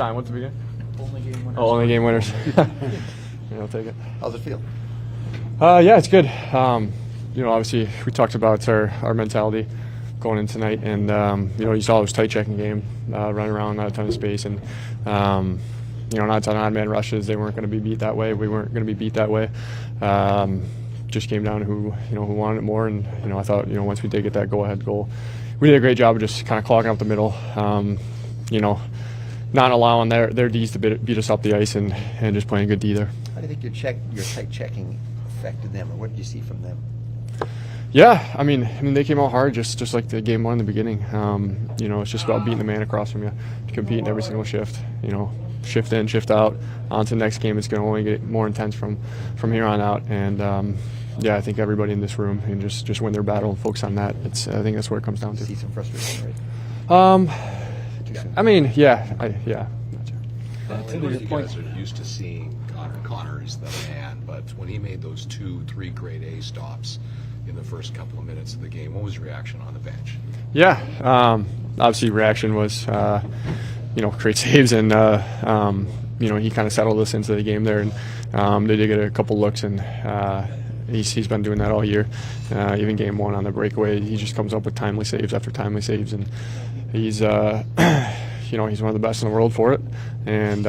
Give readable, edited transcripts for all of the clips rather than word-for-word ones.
time? What's the beginning? Only game winners. Oh, only game winners. Yeah, I'll take it. How's it feel? Yeah, it's good. Obviously we talked about our mentality going in tonight, and you saw it was tight checking game, running around, not a ton of space, and not a ton of odd man rushes. They weren't going to be beat that way. We weren't going to be beat that way. Just came down to who wanted it more, and I thought once we did get that go-ahead goal, we did a great job of just kind of clogging up the middle. Not allowing their D's to beat us up the ice, and just playing good D there. How do you think your tight checking affected them, or what did you see from them? Yeah, I mean they came out hard, just like the game one in the beginning. It's just about beating the man across from you, competing every single shift. Shift in, shift out. On to the next game, it's going to only get more intense from here on out. And I think everybody in this room can just win their battle and focus on that. I think that's what it comes down to. See some frustration, right? Yeah. I know you guys are used to seeing Connor is the man, but when he made those 2-3 grade A stops in the first couple of minutes of the game, what was your reaction on the bench? Yeah, obviously reaction was great saves, and he kind of settled us into the game there, and they did get a couple looks, and he's been doing that all year. Even game one on the breakaway, he just comes up with timely saves after timely saves, and he's he's one of the best in the world for it, and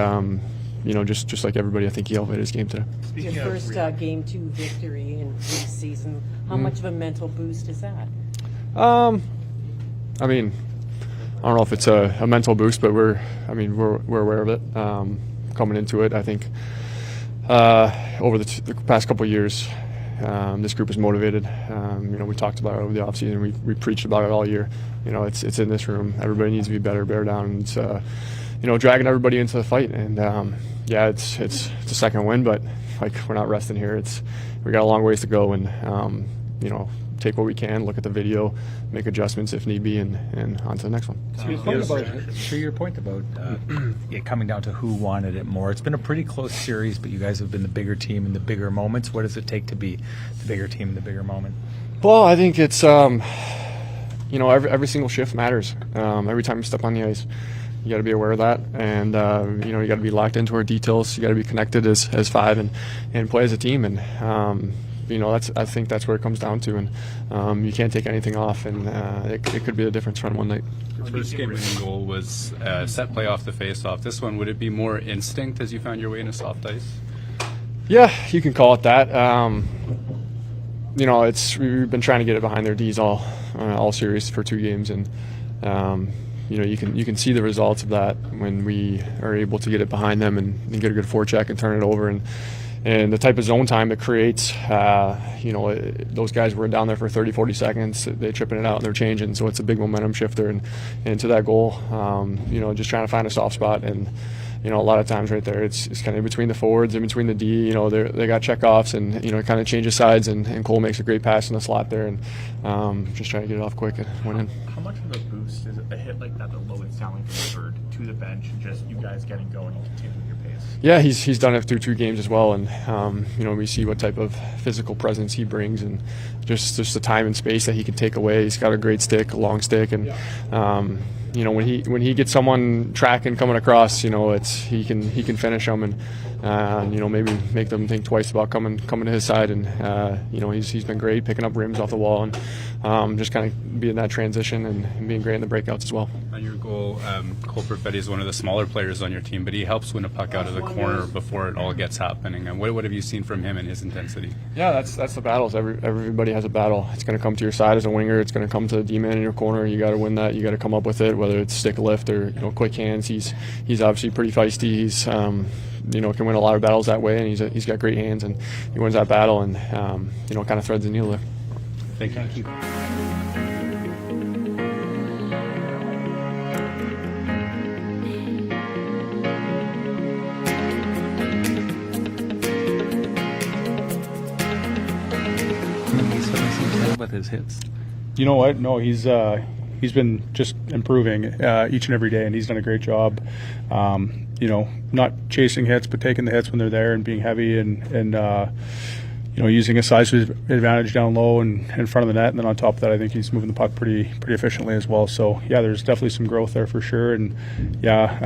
just like everybody, I think he elevated his game today. Your first Game 2 victory in this season, how much of a mental boost is that? I don't know if it's a mental boost, but we're aware of it coming into it. I think over the past couple of years, this group is motivated. We talked about it over the offseason. We preached about it all year. It's in this room. Everybody needs to be better, bear down. And it's dragging everybody into the fight. And it's a second win, but we're not resting here. We got a long ways to go, and take what we can, look at the video, make adjustments if need be, and on to the next one. To your point about it coming down to who wanted it more, it's been a pretty close series, but you guys have been the bigger team in the bigger moments. What does it take to be the bigger team in the bigger moment? Well, I think it's every single shift matters. Every time you step on the ice, you got to be aware of that, and you got to be locked into our details. You got to be connected as five and play as a team, and I think that's where it comes down to, and you can't take anything off, and it could be the difference from one night. The first game-winning goal was set play off the face-off. This one, would it be more instinct as you found your way into soft ice? Yeah, you can call it that. We've been trying to get it behind their D's all series for 2 games, and you can see the results of that when we are able to get it behind them and get a good forecheck and turn it over, and the type of zone time it creates. Those guys were down there for 30-40 seconds. They're tripping it out and they're changing, so it's a big momentum shifter, and to that goal, just trying to find a soft spot, and a lot of times right there it's kind of in between the forwards, in between the D. They got checkoffs, and it kind of changes sides, and Cole makes a great pass in the slot there, and just trying to get it off quick and went in. How much of a boost is a hit like that, the low and sounding from the third to the bench, and just you guys getting going and continuing your pace? Yeah, he's done it through 2 games as well, and we see what type of physical presence he brings, and just the time and space that he can take away. He's got a great stick, a long stick, and when he gets someone tracking coming across, he can finish them, and maybe make them think twice about coming to his side, and he's been great picking up rims off the wall, and just kind of being that transition and being great in the breakouts as well. On your goal, Cole Perfetti is one of the smaller players on your team, but he helps win a puck out of the corner before it all gets happening. And what have you seen from him and his intensity? Yeah, that's the battles. Everybody has a battle. It's going to come to your side as a winger. It's going to come to the D-man in your corner. You got to win that. You got to come up with it, whether it's stick lift or quick hands. He's obviously pretty feisty. He's can win a lot of battles that way, and he's got great hands, and he wins that battle, and kind of threads the needle there. Thank you. With his hits. You know what? No, he's been just improving each and every day, and he's done a great job. Not chasing hits, but taking the hits when they're there and being heavy, and using his size to his advantage down low and in front of the net. And then on top of that, I think he's moving the puck pretty efficiently as well. So yeah, there's definitely some growth there for sure. And yeah,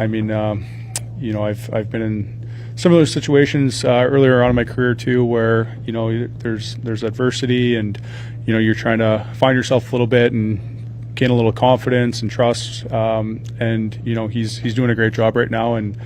I've been in similar situations earlier on in my career too, where there's adversity, and you're trying to find yourself a little bit and gain a little confidence and trust. And he's doing a great job right now, and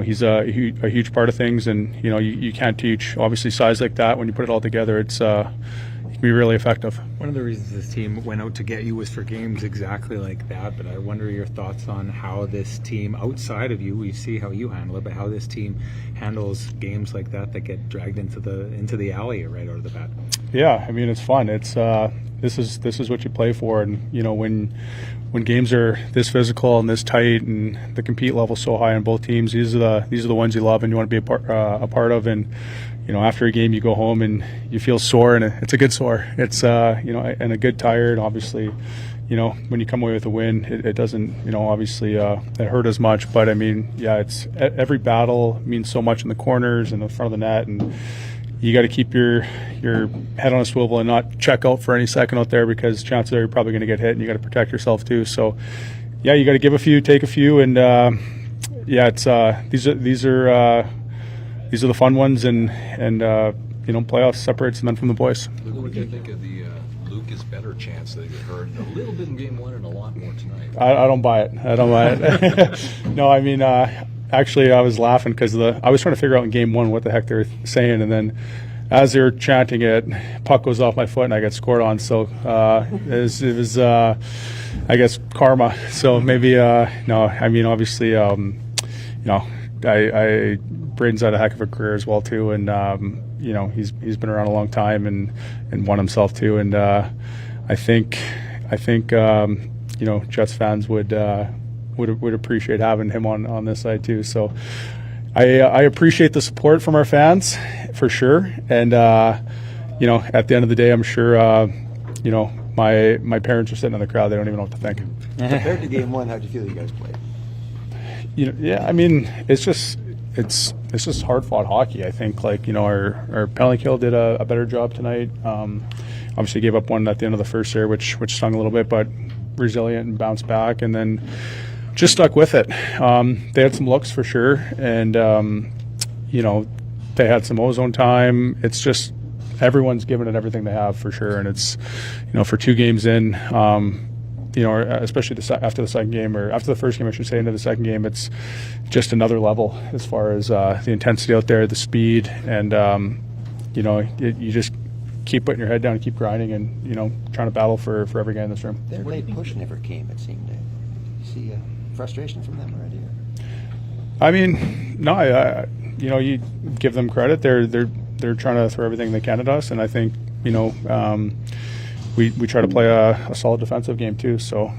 he's a huge part of things. And you can't teach obviously size like that. When you put it all together, it can be really effective. One of the reasons this team went out to get you was for games exactly like that, but I wonder your thoughts on how this team, outside of you, we see how you handle it, but how this team handles games like that get dragged into the alley right out of the bat. Yeah, I mean, it's fun. It's this is what you play for, and when games are this physical and this tight, and the compete level so high on both teams, these are the ones you love and you want to be a part of. And after a game, you go home and you feel sore, and it's a good sore. It's and a good tired. Obviously, when you come away with a win, it doesn't obviously it hurt as much. But I mean, yeah, it's every battle means so much in the corners and in front of the net, and you got to keep your head on a swivel and not check out for any second out there, because chances are you're probably going to get hit, and you got to protect yourself too. So yeah, you got to give a few, take a few, and yeah, it's these are the fun ones, and playoffs separates the men from the boys. Luke, what do you think of the Lucas Better chance that you heard a little bit in game one and a lot more tonight? I don't buy it. No, I mean, actually, I was laughing because I was trying to figure out in game one what the heck they were saying, and then as they were chanting it, puck goes off my foot and I get scored on. So it was I guess karma. So maybe no. I mean, obviously, Braden's had a heck of a career as well too, and he's been around a long time and won himself too. And I think Jets fans would appreciate having him on this side too. So I appreciate the support from our fans for sure. And at the end of the day, I'm sure my parents are sitting in the crowd. They don't even know what to think. Compared to game one, how'd you feel you guys played? Yeah, I mean, it's just hard fought hockey. I think our penalty kill did a better job tonight. Obviously gave up one at the end of the first there, which stung a little bit, but resilient and bounced back, and then just stuck with it. They had some looks for sure, and they had some ozone time. It's just everyone's giving it everything they have for sure, and it's for 2 games in. Especially after the second game, or after the first game, I should say, into the second game, it's just another level as far as the intensity out there, the speed, and you just keep putting your head down and keep grinding, and trying to battle for every guy in this room. Their late push never came, it seemed. You see frustration from them already? I mean, no, you give them credit. They're trying to throw everything they can at us, and I think we try to play a solid defensive game too. So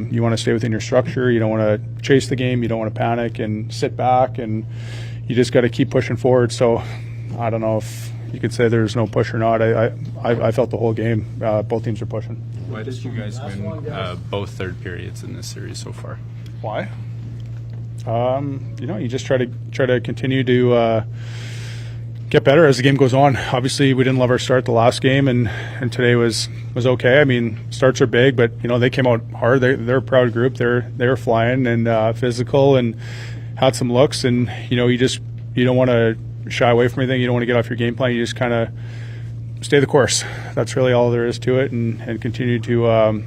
you want to stay within your structure. You don't want to chase the game. You don't want to panic and sit back, and you just got to keep pushing forward. So I don't know if you could say there's no push or not. I felt the whole game. Both teams are pushing. Why did you guys win both third periods in this series so far? Why? You just try to continue to get better as the game goes on. Obviously, we didn't love our start the last game, and today was okay. I mean, starts are big, but they came out hard. They're a proud group. They were flying and physical, and had some looks. And you don't want to shy away from anything. You don't want to get off your game plan. You just kind of stay the course. That's really all there is to it, and continue to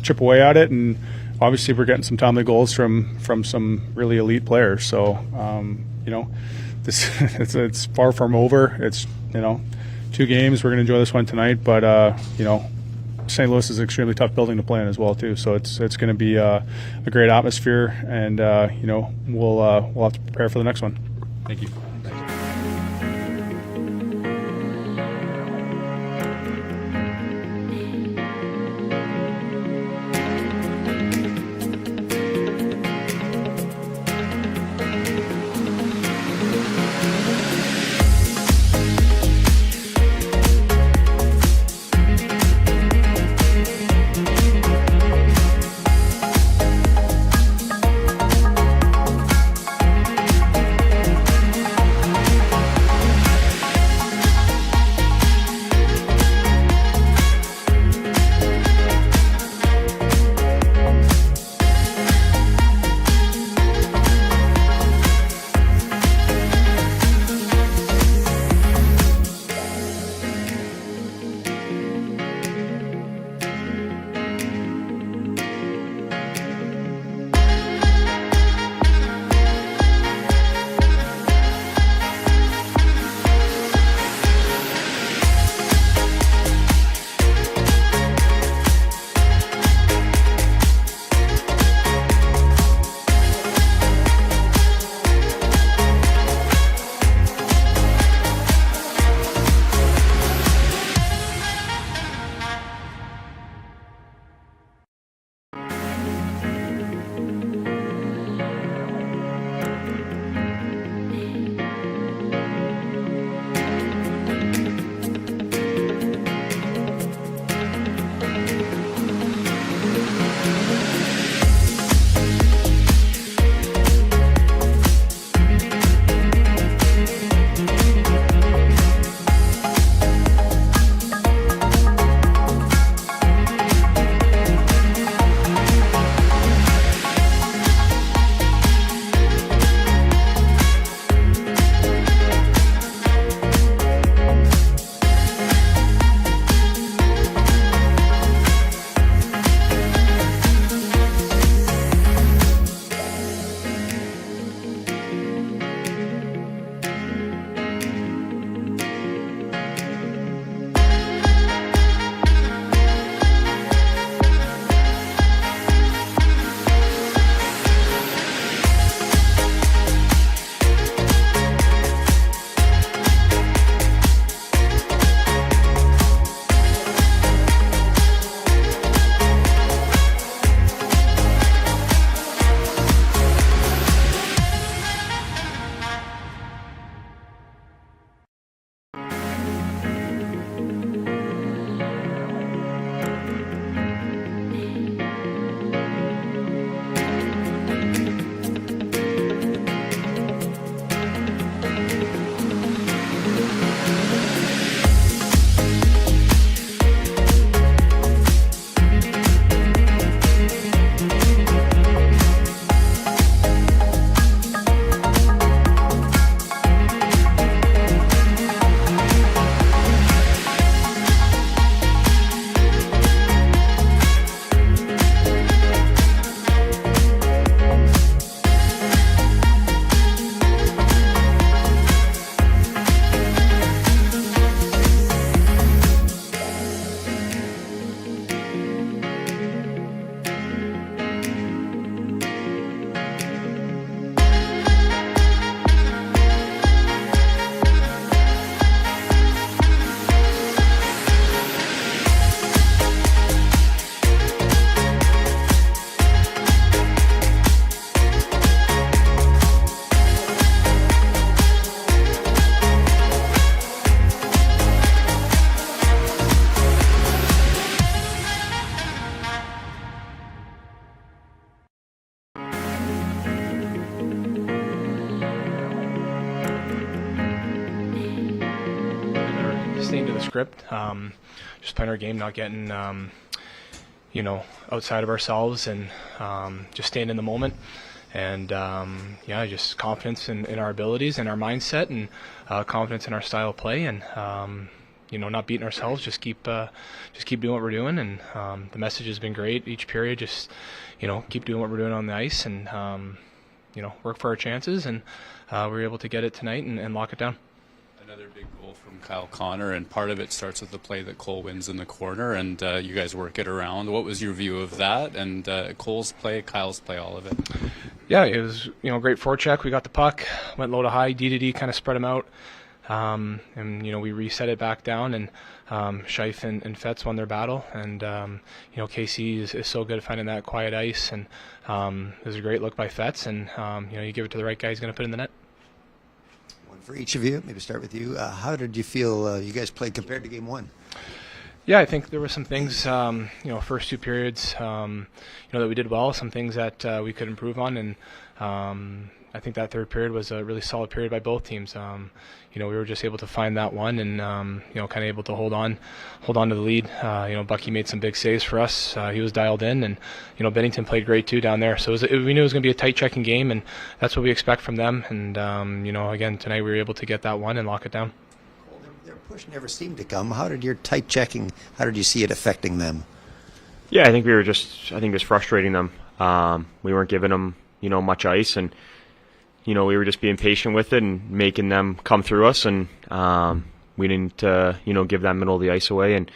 chip away at it. And obviously, we're getting some timely goals from some really elite players. So it's far from over. It's 2 games. We're going to enjoy this one tonight, but St. Louis is an extremely tough building to play in as well too. So it's going to be a great atmosphere, and we'll have to prepare for the next one. Thank you. staying to the script, just playing our game, not getting outside of ourselves, and just staying in the moment. And just confidence in our abilities and our mindset, and confidence in our style of play, and not beating ourselves. Just keep doing what we're doing, and the message has been great each period. Just keep doing what we're doing on the ice, and work for our chances, and we were able to get it tonight and lock it down. Another big goal from Kyle Connor, and part of it starts with the play that Cole wins in the corner, and you guys work it around. What was your view of that, and Cole's play, Kyle's play, all of it? Yeah, it was great forecheck. We got the puck, went low to high, D to D, kind of spread them out, and we reset it back down, and Scheif and Fetz won their battle, and KC is so good at finding that quiet ice, and it was a great look by Fetz, and you give it to the right guy, he's going to put it in the net. One for each of you. Maybe start with you. How did you feel you guys played compared to game one? Yeah, I think there were some things, first two periods, that we did well, some things that we could improve on, and I think that third period was a really solid period by both teams. We were just able to find that one, and kind of able to hold on to the lead. Bucky made some big saves for us. He was dialed in, and Bennington played great too down there. So we knew it was going to be a tight checking game, and that's what we expect from them. And again tonight we were able to get that one and lock it down. Their push never seemed to come. How did your tight checking? How did you see it affecting them? Yeah, I think it was frustrating them. We weren't giving them much ice, and we were just being patient with it and making them come through us, and we didn't give that middle of the ice away. And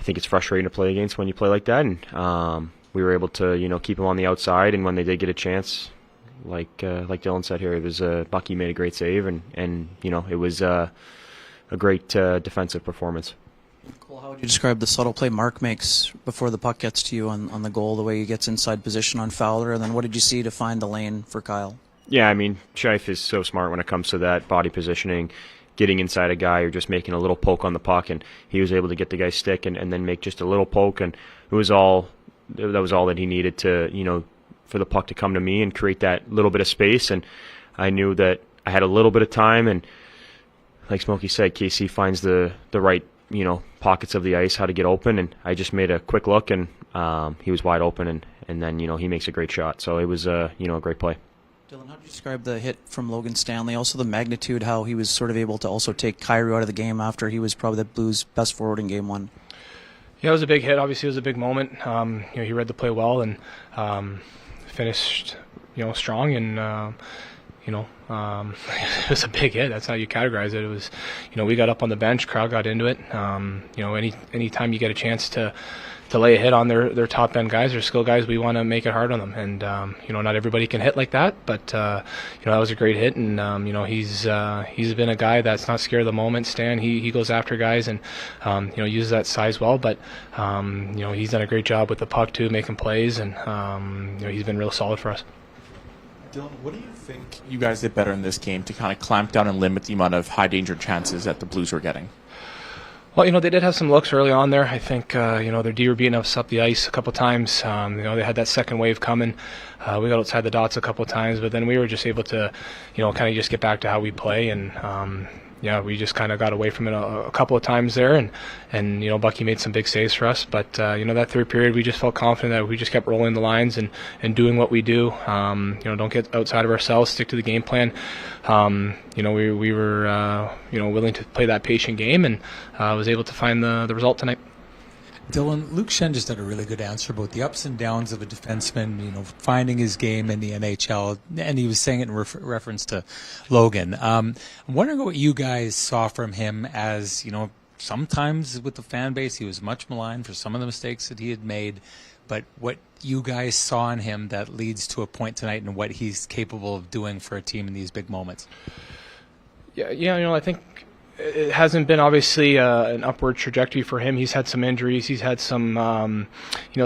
I think it's frustrating to play against when you play like that, and we were able to keep them on the outside, and when they did get a chance, like Dylan said here, it was Bucky made a great save, and it was a great defensive performance. Cole, how would you describe the subtle play Mark makes before the puck gets to you on the goal, the way he gets inside position on Fowler, and then what did you see to find the lane for Kyle? Yeah, I mean, Scheif is so smart when it comes to that body positioning, getting inside a guy or just making a little poke on the puck, and he was able to get the guy's stick and then make just a little poke, and that was all that he needed to, for the puck to come to me and create that little bit of space. And I knew that I had a little bit of time, and like Smokey said, KC finds the right pockets of the ice, how to get open, and I just made a quick look, and he was wide open, and then he makes a great shot. So it was a great play. Dylan, how do you describe the hit from Logan Stanley? Also the magnitude, how he was sort of able to also take Kyrou out of the game after he was probably the Blues' best forward in game one. Yeah, it was a big hit. Obviously, it was a big moment. He read the play well, and finished strong, and it was a big hit. That's how you categorize it. It was, we got up on the bench, crowd got into it. Any time you get a chance to lay a hit on their top end guys, their skill guys, we want to make it hard on them. And not everybody can hit like that, but that was a great hit. And he's been a guy that's not scared of the moment. Stan, he goes after guys, and uses that size well. But he's done a great job with the puck too, making plays, and he's been real solid for us. Dylan, what do you think you guys did better in this game to kind of clamp down and limit the amount of high danger chances that the Blues were getting? Well, they did have some looks early on there. I think, their D were beating us up the ice a couple times. They had that second wave coming. We got outside the dots a couple times, but then we were just able to, kind of just get back to how we play, and we just kind of got away from it a couple of times there, and Bucky made some big saves for us. But that third period, we just felt confident that we just kept rolling the lines and doing what we do. Don't get outside of ourselves, stick to the game plan. We were willing to play that patient game, and was able to find the result tonight. Dylan, Luke Shen just had a really good answer about the ups and downs of a defenseman, finding his game in the NHL, and he was saying it in reference to Logan. I'm wondering what you guys saw from him as, sometimes with the fan base he was much maligned for some of the mistakes that he had made, but what you guys saw in him that leads to a point tonight and what he's capable of doing for a team in these big moments. Yeah, I think it hasn't been obviously an upward trajectory for him. He's had some injuries. He's had some,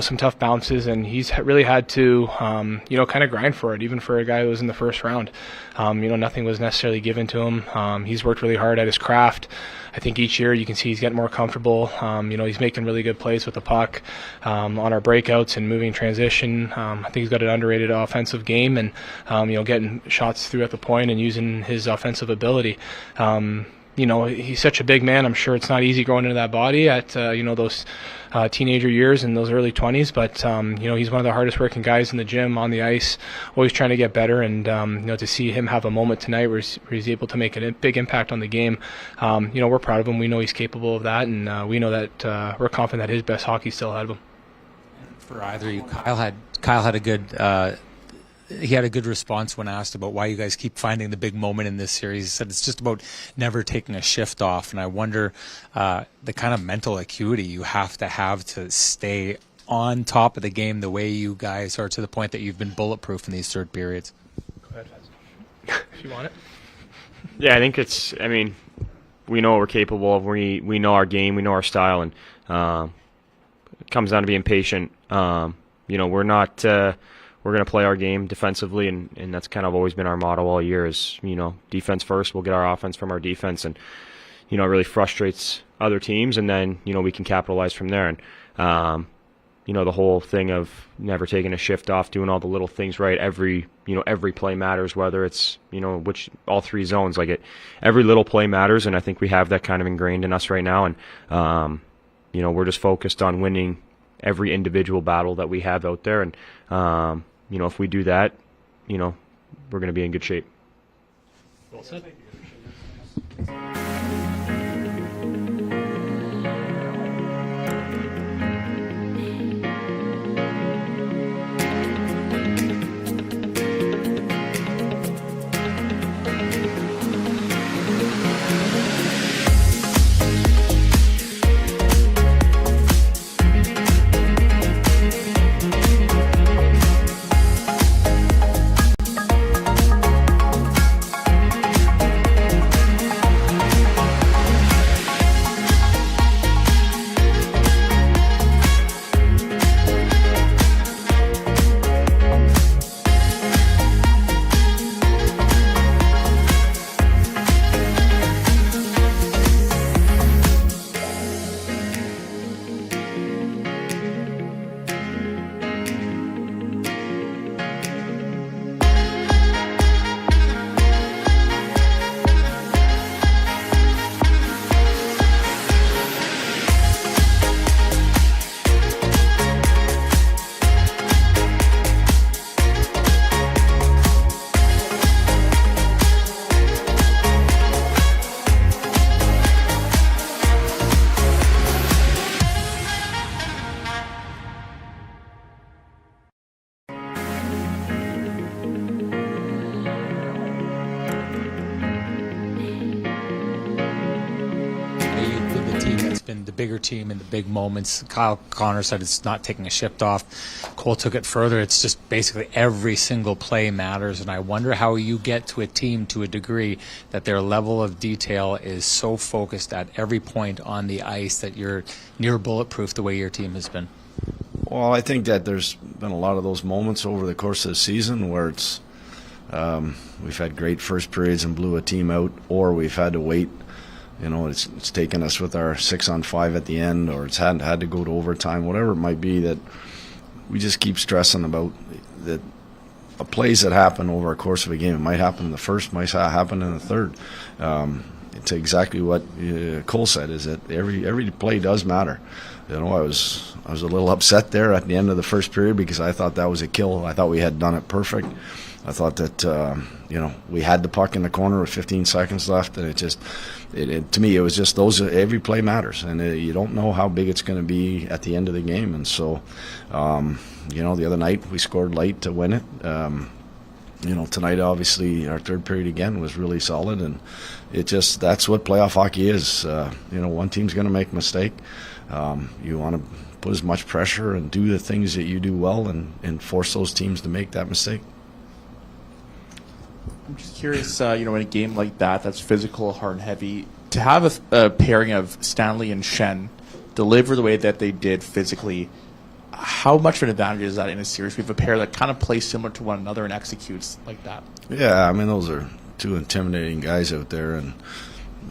some tough bounces, and he's really had to, kind of grind for it, even for a guy who was in the first round. Nothing was necessarily given to him. He's worked really hard at his craft. I think each year you can see he's getting more comfortable. He's making really good plays with the puck on our breakouts and moving transition. I think he's got an underrated offensive game, and, getting shots through at the point and using his offensive ability. he's such a big man. I'm sure it's not easy growing into that body at those teenager years and those early 20s. But he's one of the hardest working guys in the gym, on the ice, always trying to get better. And to see him have a moment tonight where he's able to make a big impact on the game, we're proud of him. We know he's capable of that, and we know that we're confident that his best hockey's still ahead of him. For either of you, Kyle had a good. He had a good response when asked about why you guys keep finding the big moment in this series. He said it's just about never taking a shift off. And I wonder the kind of mental acuity you have to stay on top of the game the way you guys are, to the point that you've been bulletproof in these third periods. Go ahead, if you want it. Yeah, I think we know what we're capable of. We know our game, we know our style, and it comes down to being patient. We're not... we're going to play our game defensively, and that's kind of always been our motto all year is, defense first. We'll get our offense from our defense, and, it really frustrates other teams, and then, we can capitalize from there. And, the whole thing of never taking a shift off, doing all the little things right, every play matters, whether it's, all three zones, every little play matters, and I think we have that kind of ingrained in us right now. And, we're just focused on winning every individual battle that we have out there, and if we do that, we're going to be in good shape. Well said. Bigger team in the big moments. Kyle Connor said it's not taking a shift off. Cole took it further. It's just basically every single play matters, and I wonder how you get to a team to a degree that their level of detail is so focused at every point on the ice that you're near bulletproof the way your team has been. Well, I think that there's been a lot of those moments over the course of the season where it's we've had great first periods and blew a team out, or we've had to wait. It's taken us with our 6-on-5 at the end, or it's had to go to overtime, whatever it might be, that we just keep stressing about that the plays that happen over a course of a game. It might happen in the first, might happen in the third. It's exactly what Cole said, is that every play does matter. I was a little upset there at the end of the first period because I thought that was a kill. I thought we had done it perfect. I thought that we had the puck in the corner with 15 seconds left, and to me it was just every play matters, and you don't know how big it's going to be at the end of the game. And so the other night we scored late to win it. Tonight obviously our third period again was really solid, and that's what playoff hockey is. One team's going to make a mistake. You want to put as much pressure and do the things that you do well, and force those teams to make that mistake. I'm just curious, in a game like that's physical, hard and heavy, to have a pairing of Stanley and Shen deliver the way that they did physically, how much of an advantage is that in a series? We have a pair that kind of plays similar to one another and executes like that. Yeah, those are two intimidating guys out there, and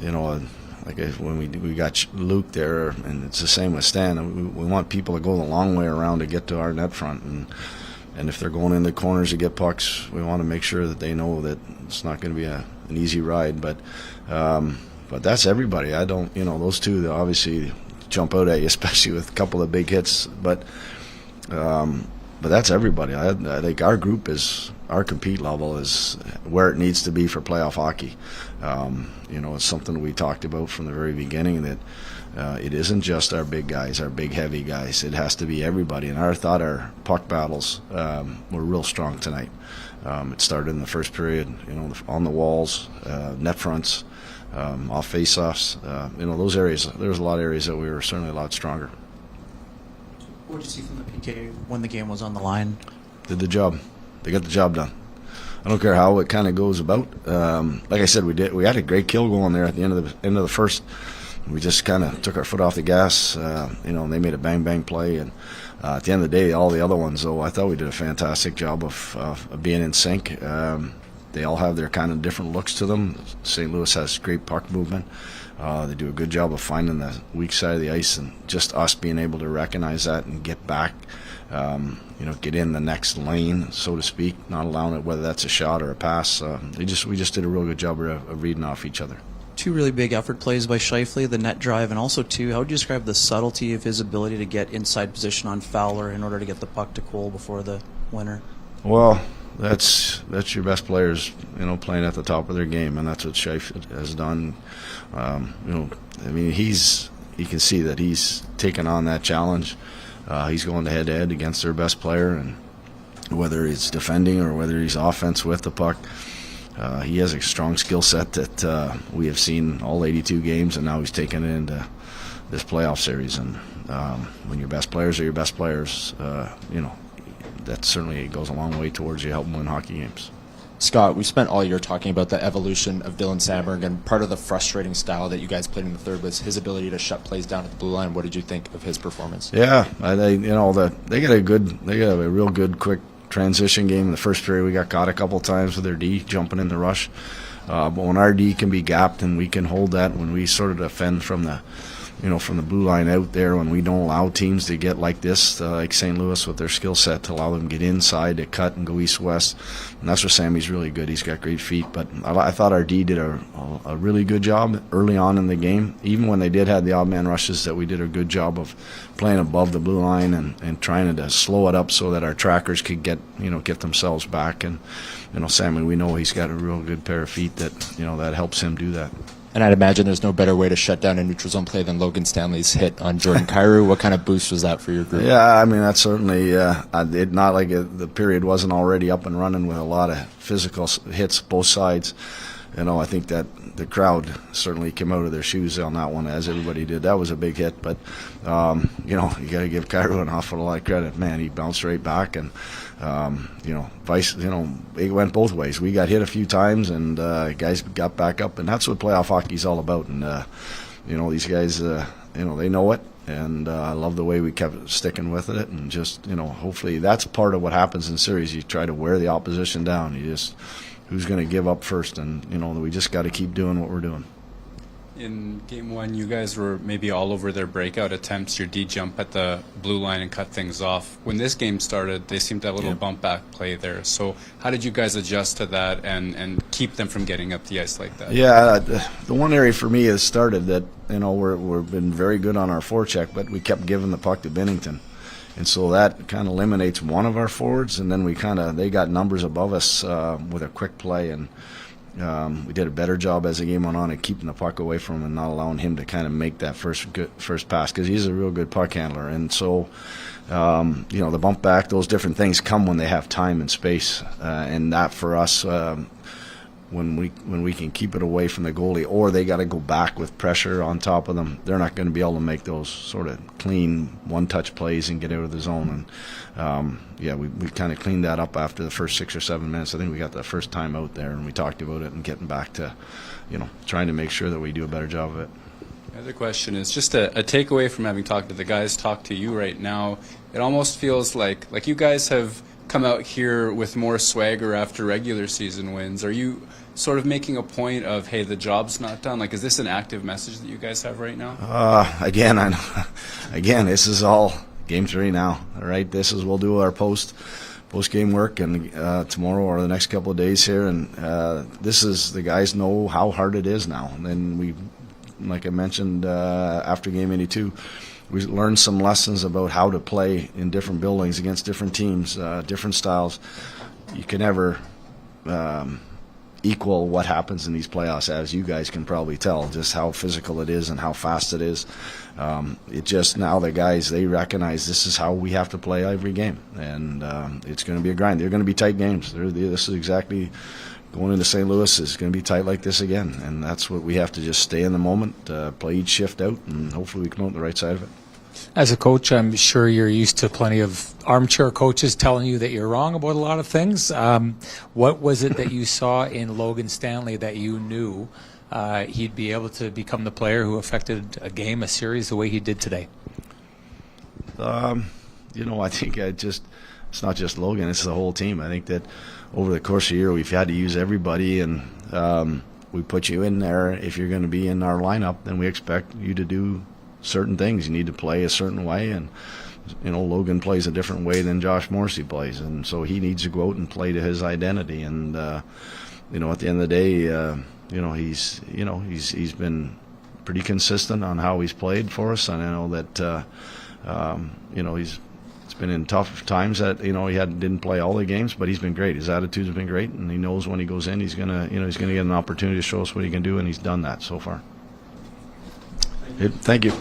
when we got Luke there, and it's the same with Stan. We want people to go the long way around to get to our net front, and if they're going in the corners to get pucks, we want to make sure that they know that it's not going to be an easy ride. But But that's everybody. I don't, those two they obviously jump out at you, especially with a couple of big hits. But that's everybody. I think our group our compete level is where it needs to be for playoff hockey. It's something we talked about from the very beginning, that it isn't just our big guys, our big heavy guys. It has to be everybody. And I thought our puck battles were real strong tonight. It started in the first period, on the walls, net fronts, off face-offs. Those areas. There was a lot of areas that we were certainly a lot stronger. What did you see from the PK when the game was on the line? Did the job. They got the job done. I don't care how it kind of goes about. Like I said, we had a great kill going there at the end of the first. We just kind of took our foot off the gas. And they made a bang play. And at the end of the day, all the other ones, though, I thought we did a fantastic job of being in sync. They all have their kind of different looks to them. St. Louis has great puck movement. They do a good job of finding the weak side of the ice, and just us being able to recognize that and get back, get in the next lane, so to speak, not allowing it, whether that's a shot or a pass. We just did a real good job of reading off each other. Two really big effort plays by Scheifele, the net drive, and also, too, how would you describe the subtlety of his ability to get inside position on Fowler in order to get the puck to Cole before the winner? Well, that's your best players, playing at the top of their game, and that's what Scheifele has done. You can see that he's taken on that challenge. He's going head-to-head against their best player, and whether it's defending or whether he's offense with the puck, he has a strong skill set that we have seen all 82 games, and now he's taken it into this playoff series. And when your best players are your best players, that certainly goes a long way towards you helping win hockey games. Scott, we spent all year talking about the evolution of Dylan Samberg, and part of the frustrating style that you guys played in the third was his ability to shut plays down at the blue line. What did you think of his performance? Yeah, they got a real good quick transition game. In the first period, we got caught a couple times with their D jumping in the rush. But when our D can be gapped and we can hold that, when we sort of defend from the blue line out there, when we don't allow teams to get like this, like St. Louis with their skill set, to allow them to get inside, to cut and go east-west. And that's where Sammy's really good. He's got great feet. But I thought our D did a really good job early on in the game. Even when they did have the odd man rushes, that we did a good job of playing above the blue line and trying to slow it up so that our trackers could get themselves back. And Sammy, we know he's got a real good pair of feet that helps him do that. And I'd imagine there's no better way to shut down a neutral zone play than Logan Stanley's hit on Jordan Kyrou. What kind of boost was that for your group? Yeah, that's certainly it. Not like the period wasn't already up and running with a lot of physical hits both sides. I think that the crowd certainly came out of their shoes on that one, as everybody did. That was a big hit, but you got to give Kyrou an awful lot of credit. Man, he bounced right back, and it went both ways. We got hit a few times, and guys got back up, and that's what playoff hockey's all about. And these guys, they know it, and I love the way we kept sticking with it, and just hopefully that's part of what happens in series. You try to wear the opposition down. Who's going to give up first, and we just got to keep doing what we're doing. In game one, you guys were maybe all over their breakout attempts, your D jump at the blue line and cut things off. When this game started, they seemed to have a little bump back play there. So how did you guys adjust to that and keep them from getting up the ice like that? Yeah, the one area for me has started that, we've been very good on our forecheck, but we kept giving the puck to Binnington. And so that kind of eliminates one of our forwards, and then they got numbers above us with a quick play, and we did a better job as the game went on of keeping the puck away from him and not allowing him to kind of make that first pass, because he's a real good puck handler. And so, the bump back, those different things come when they have time and space, and that for us, when we can keep it away from the goalie, or they got to go back with pressure on top of them, they're not going to be able to make those sort of clean one-touch plays and get out of the zone. And we kind of cleaned that up after the first 6 or 7 minutes. I think we got the first time out there, and we talked about it and getting back to, trying to make sure that we do a better job of it. The other question is just a takeaway from having talked to the guys, talk to you right now. It almost feels like you guys have come out here with more swagger after regular season wins. Are you sort of making a point of, hey, the job's not done? Is this an active message that you guys have right now? Again, this is all Game 3 now. All right, we'll do our post post-game work and tomorrow or the next couple of days here, and this is, the guys know how hard it is now. And then we, like I mentioned after game 82, we learned some lessons about how to play in different buildings against different teams, different styles. You can never equal what happens in these playoffs, as you guys can probably tell, just how physical it is and how fast it is. It just, now the guys, they recognize this is how we have to play every game, and it's going to be a grind. They're going to be tight games. This is exactly, going into St. Louis is going to be tight like this again, and that's what we have to just stay in the moment, play each shift out, and hopefully we come out on the right side of it. As a coach, I'm sure you're used to plenty of armchair coaches telling you that you're wrong about a lot of things. What was it that you saw in Logan Stanley that you knew he'd be able to become the player who affected a game, a series, the way he did today? I think it's not just Logan, it's the whole team. I think that over the course of the year, we've had to use everybody, and we put you in there. If you're going to be in our lineup, then we expect you to do certain things. You need to play a certain way, and Logan plays a different way than Josh Morrissey plays, and so he needs to go out and play to his identity. And at the end of the day, he's been pretty consistent on how he's played for us, and I know that it's been in tough times that he didn't play all the games, but he's been great. His attitude's been great, and he knows when he goes in, he's gonna get an opportunity to show us what he can do, and he's done that so far. Thank you.